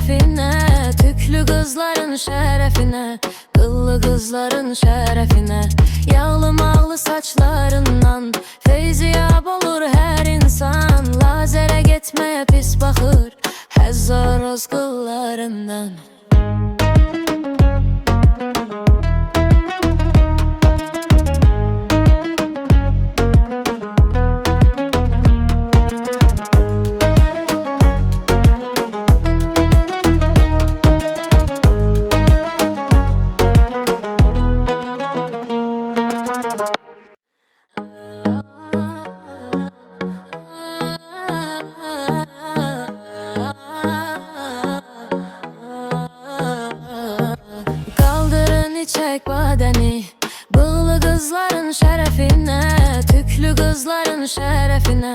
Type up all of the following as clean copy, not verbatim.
şərəfinə, tüklü qızların şərəfinə, qıllı qızların şərəfinə, yağlı mağlı saçlarından feyziyab olur hər insan. Lazərə getməyə pis baxır həzzaroz qıllarından. Çək badəni, bığlı qızların şərəfinə, tüklü qızların şərəfinə,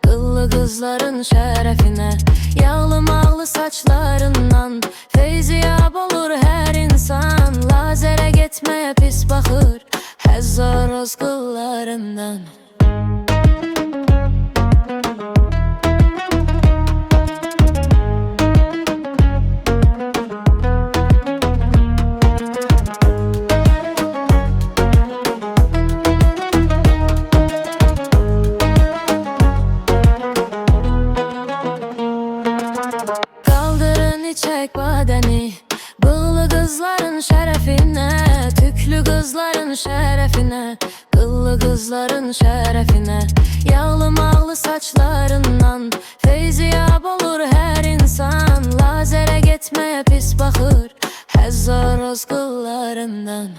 qıllı qızların şərəfinə, yağlı mağlı saçlarından feyziyab olur hər insan. Lazərə getməyə pis baxır həzzaroz qıllarından. Çək badəni, bığlı qızların şərəfinə, tüklü qızların şərəfinə, qıllı qızların şərəfinə, yağlı mağlı saçlarından feyziyab olur hər insan. Lazərə getməyə pis baxır həzzaroz qıllarından.